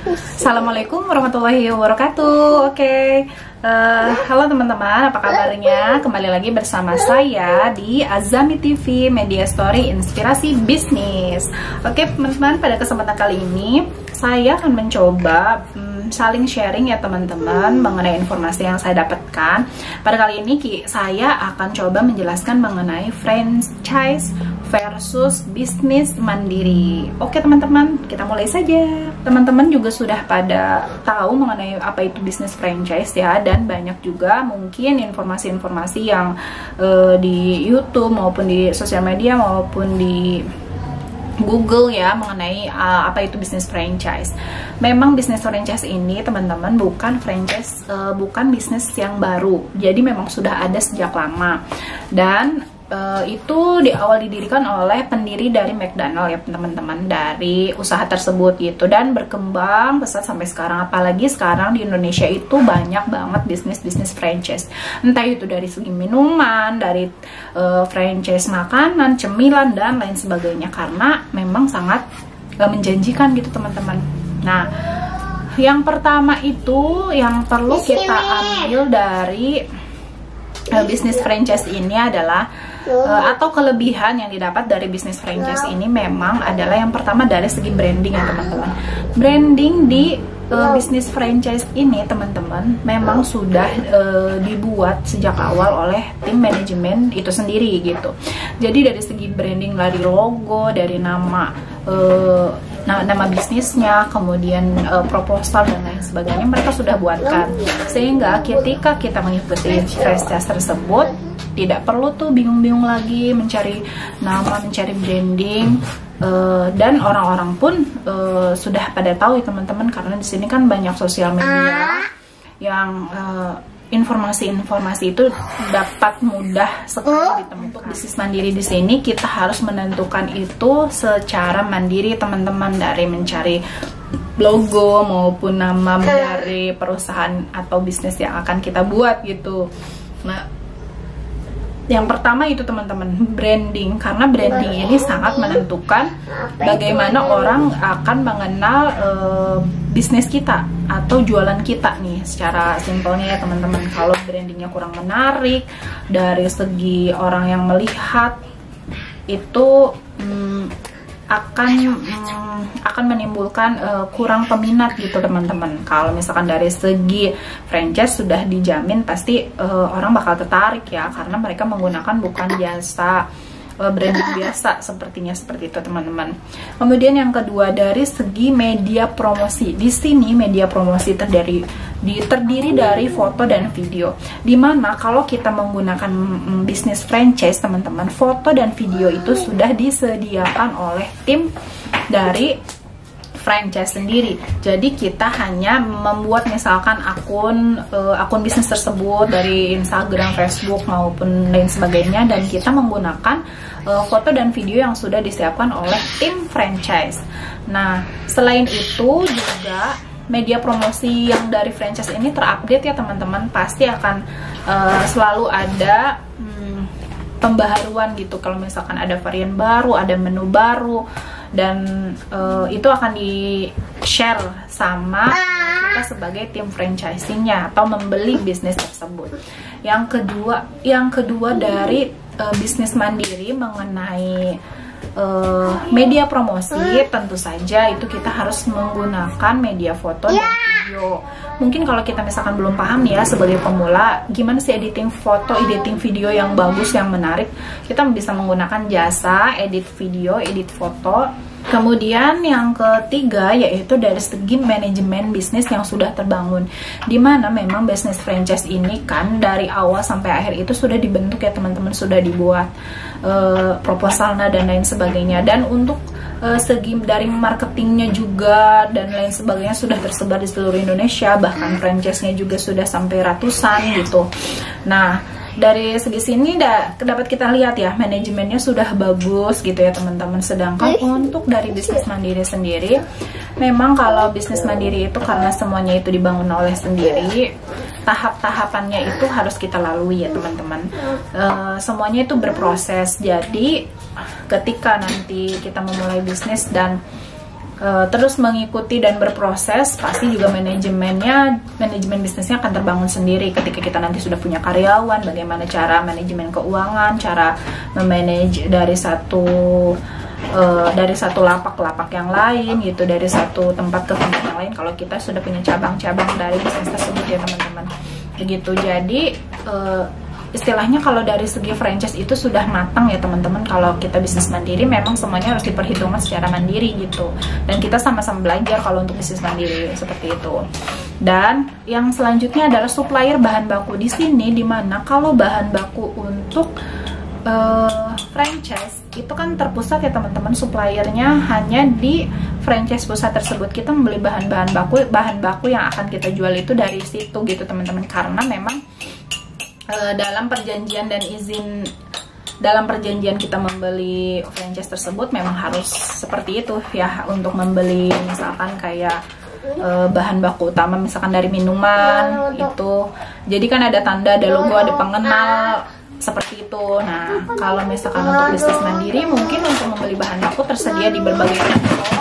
Assalamualaikum warahmatullahi wabarakatuh. Oke, halo teman-teman, apa kabarnya? Kembali lagi bersama saya di Azami TV Media Story Inspirasi Bisnis. Oke teman-teman, pada kesempatan kali ini saya akan mencoba saling sharing ya teman-teman mengenai informasi yang saya dapatkan. Pada kali ini saya akan coba menjelaskan mengenai franchise versus bisnis mandiri. Oke teman-teman, kita mulai saja. Teman-teman juga sudah pada tahu mengenai apa itu bisnis franchise ya, dan banyak juga mungkin informasi-informasi yang di YouTube maupun di sosial media maupun di Google ya mengenai apa itu bisnis franchise. Memang bisnis franchise ini teman-teman bukan franchise, bukan bisnis yang baru. Jadi memang sudah ada sejak lama, dan itu di awal didirikan oleh pendiri dari McDonald ya teman-teman, dari usaha tersebut gitu, dan berkembang pesat sampai sekarang. Apalagi sekarang di Indonesia itu banyak banget bisnis franchise, entah itu dari segi minuman, dari franchise makanan, cemilan dan lain sebagainya, karena memang sangat menjanjikan gitu teman-teman. Nah, yang pertama itu yang perlu kita ambil dari bisnis franchise ini adalah atau kelebihan yang didapat dari bisnis franchise ini memang adalah yang pertama dari segi branding ya teman-teman. Branding di bisnis franchise ini teman-teman memang sudah dibuat sejak awal oleh tim manajemen itu sendiri gitu. Jadi dari segi branding, dari logo, dari nama bisnisnya, kemudian proposal dan lain sebagainya mereka sudah buatkan, sehingga ketika kita mengikuti franchise tersebut tidak perlu tuh bingung-bingung lagi mencari nama, mencari branding, dan orang-orang pun sudah pada tahu ya teman-teman, karena di sini kan banyak sosial media yang informasi-informasi itu dapat mudah sekali ditemukan. Untuk bisnis mandiri di sini kita harus menentukan itu secara mandiri teman-teman, dari mencari logo maupun nama dari perusahaan atau bisnis yang akan kita buat gitu. Nah, yang pertama itu teman-teman branding, karena branding ini sangat menentukan bagaimana orang akan mengenal bisnis kita atau jualan kita nih, secara simpelnya ya teman-teman. Kalau brandingnya kurang menarik dari segi orang yang melihat itu akan menimbulkan kurang peminat gitu teman-teman. Kalau misalkan dari segi franchise sudah dijamin pasti orang bakal tertarik ya, karena mereka menggunakan bukan jasa branding biasa, sepertinya seperti itu teman-teman. Kemudian yang kedua dari segi media promosi. Di sini media promosi terdiri dari foto dan video. Dimana kalau kita menggunakan bisnis franchise teman-teman, foto dan video itu sudah disediakan oleh tim dari franchise sendiri. Jadi kita hanya membuat misalkan akun bisnis tersebut dari Instagram, Facebook maupun lain sebagainya, dan kita menggunakan foto dan video yang sudah disiapkan oleh tim franchise. Nah, selain itu juga media promosi yang dari franchise ini terupdate ya teman-teman, pasti akan selalu ada pembaharuan gitu. Kalau misalkan ada varian baru, ada menu baru, dan itu akan di-share sama kita sebagai tim franchisingnya atau membeli bisnis tersebut. Yang kedua dari bisnis mandiri mengenai media promosi, tentu saja itu kita harus menggunakan media foto dan video. Mungkin kalau kita misalkan belum paham ya sebagai pemula, gimana sih editing foto, editing video yang bagus, yang menarik, kita bisa menggunakan jasa edit video, edit foto. Kemudian yang ketiga yaitu dari segi manajemen bisnis yang sudah terbangun, dimana memang bisnis franchise ini kan dari awal sampai akhir itu sudah dibentuk ya teman-teman, sudah dibuat proposalnya dan lain sebagainya, dan untuk segi dari marketingnya juga dan lain sebagainya sudah tersebar di seluruh Indonesia, bahkan franchise-nya juga sudah sampai ratusan gitu. Nah, dari segi sini dapat kita lihat ya, manajemennya sudah bagus gitu ya teman-teman. Sedangkan untuk dari bisnis mandiri sendiri, memang kalau bisnis mandiri itu karena semuanya itu dibangun oleh sendiri, tahap-tahapannya itu harus kita lalui ya teman-teman. Semuanya itu berproses. Jadi ketika nanti kita memulai bisnis dan terus mengikuti dan berproses, pasti juga manajemen bisnisnya akan terbangun sendiri. Ketika kita nanti sudah punya karyawan, bagaimana cara manajemen keuangan, cara memanage dari satu lapak ke lapak yang lain gitu, dari satu tempat ke tempat yang lain, kalau kita sudah punya cabang-cabang dari bisnis tersebut ya teman-teman, begitu. Jadi istilahnya kalau dari segi franchise itu sudah matang ya teman-teman. Kalau kita bisnis mandiri memang semuanya harus diperhitungkan secara mandiri gitu, dan kita sama-sama belajar kalau untuk bisnis mandiri seperti itu. Dan yang selanjutnya adalah supplier bahan baku. Di sini dimana kalau bahan baku untuk franchise itu kan terpusat ya teman-teman, suppliernya hanya di franchise pusat tersebut. Kita membeli bahan baku yang akan kita jual itu dari situ gitu teman-teman, karena memang dalam perjanjian kita membeli franchise tersebut memang harus seperti itu ya. Untuk membeli misalkan kayak bahan baku utama misalkan dari minuman itu, jadi kan ada tanda, ada logo, ada pengenal seperti itu. Nah kalau misalkan untuk bisnis mandiri, mungkin untuk membeli bahan baku tersedia di berbagai toko,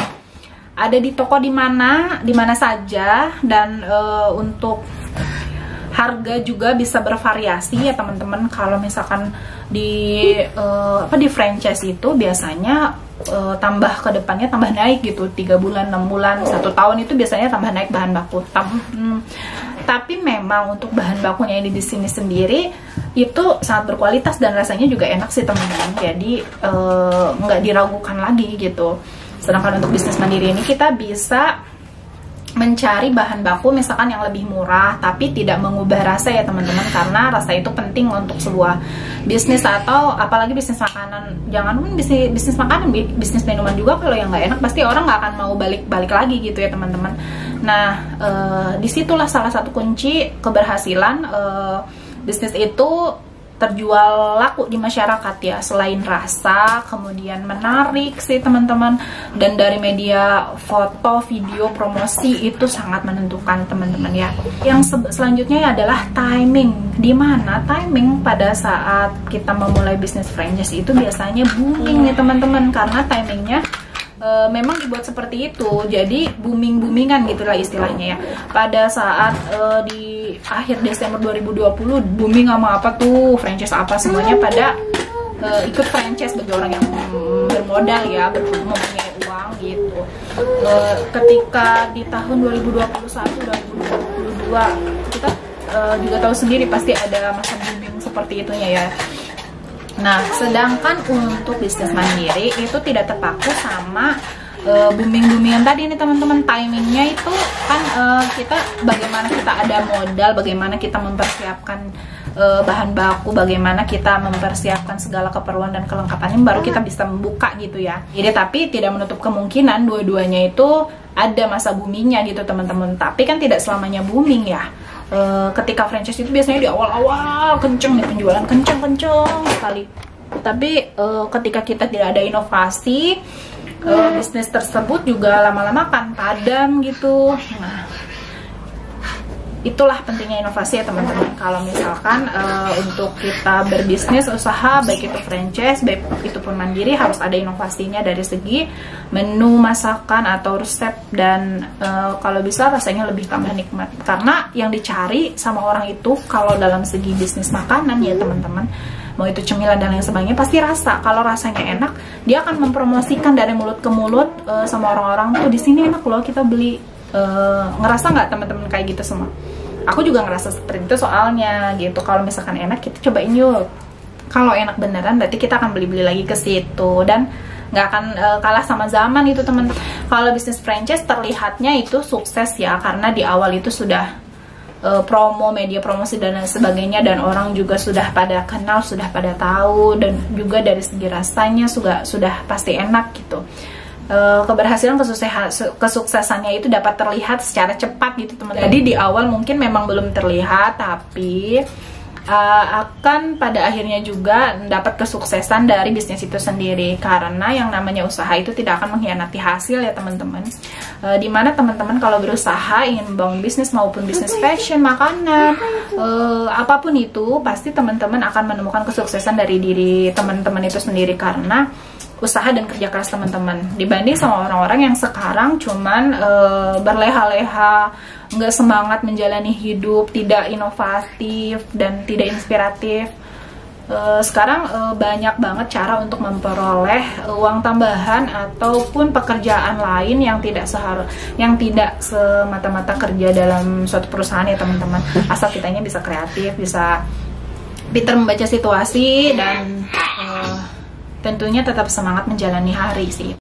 ada di toko di mana saja, dan untuk harga juga bisa bervariasi ya teman-teman. Kalau misalkan di franchise itu biasanya tambah ke depannya tambah naik gitu, 3 bulan, 6 bulan, 1 tahun itu biasanya tambah naik bahan baku. Tapi memang untuk bahan bakunya ini di sini sendiri itu sangat berkualitas dan rasanya juga enak sih teman-teman. Jadi nggak diragukan lagi gitu. Sedangkan untuk bisnis mandiri ini kita bisa mencari bahan baku misalkan yang lebih murah tapi tidak mengubah rasa ya teman-teman, karena rasa itu penting untuk sebuah bisnis, atau apalagi bisnis makanan. Jangan pun bisnis makanan, bisnis minuman juga kalau yang nggak enak pasti orang nggak akan mau balik lagi gitu ya teman-teman. Nah disitulah salah satu kunci keberhasilan bisnis itu terjual laku di masyarakat ya. Selain rasa, kemudian menarik sih teman-teman, dan dari media foto, video, promosi itu sangat menentukan teman-teman ya. Yang selanjutnya adalah timing, dimana timing pada saat kita memulai bisnis franchise itu biasanya booming ya teman-teman, karena timingnya memang dibuat seperti itu. Jadi booming-boomingan gitulah istilahnya ya. Pada saat di akhir Desember 2020 booming sama apa tuh, franchise apa, semuanya pada ikut franchise bagi orang yang bermodal ya, mempunyai uang gitu. Ketika di tahun 2021-2022 kita juga tahu sendiri pasti ada masa booming seperti itunya ya. Nah, sedangkan untuk bisnis mandiri itu tidak terpaku sama booming-boomingan tadi nih teman-teman. Timingnya itu kan kita bagaimana kita ada modal, bagaimana kita mempersiapkan bahan baku, bagaimana kita mempersiapkan segala keperluan dan kelengkapannya, baru kita bisa membuka gitu ya. Jadi tapi tidak menutup kemungkinan dua-duanya itu ada masa boomingnya gitu teman-teman. Tapi kan tidak selamanya booming ya. Ketika franchise itu biasanya di awal-awal kenceng nih penjualan, kenceng sekali. Tapi ketika kita tidak ada inovasi, bisnis tersebut juga lama-lama akan padam gitu. Nah, itulah pentingnya inovasi ya teman-teman. Kalau misalkan untuk kita berbisnis usaha, baik itu franchise, baik itu pun mandiri, harus ada inovasinya dari segi menu masakan atau resep, dan kalau bisa rasanya lebih tambah nikmat. Karena yang dicari sama orang itu kalau dalam segi bisnis makanan ya teman-teman, mau itu cemilan dan lain sebagainya, pasti rasa. Kalau rasanya enak, dia akan mempromosikan dari mulut ke mulut sama orang-orang tuh, di sini enak loh kita beli. Ngerasa nggak teman-teman kayak gitu semua? Aku juga ngerasa seperti itu soalnya gitu. Kalau misalkan enak, kita cobain yuk. Kalau enak beneran, berarti kita akan beli-beli lagi ke situ, dan nggak akan kalah sama zaman itu teman-teman. Kalau bisnis franchise terlihatnya itu sukses ya, karena di awal itu sudah promo, media promosi dan sebagainya, dan orang juga sudah pada kenal, sudah pada tahu, dan juga dari segi rasanya sudah pasti enak gitu. Keberhasilan kesuksesannya itu dapat terlihat secara cepat gitu teman-teman. Jadi di awal mungkin memang belum terlihat, tapi akan pada akhirnya juga dapat kesuksesan dari bisnis itu sendiri, karena yang namanya usaha itu tidak akan mengkhianati hasil ya teman-teman. Dimana teman-teman kalau berusaha ingin membangun bisnis maupun bisnis fashion, makanan, apapun itu, pasti teman-teman akan menemukan kesuksesan dari diri teman-teman itu sendiri, karena usaha dan kerja keras teman-teman, dibanding sama orang-orang yang sekarang cuman berleha-leha, nggak semangat menjalani hidup, tidak inovatif dan tidak inspiratif. Sekarang banyak banget cara untuk memperoleh uang tambahan ataupun pekerjaan lain yang tidak semata-mata kerja dalam suatu perusahaan ya teman-teman. Asal kitanya bisa kreatif, bisa pintar membaca situasi, dan tentunya tetap semangat menjalani hari sih.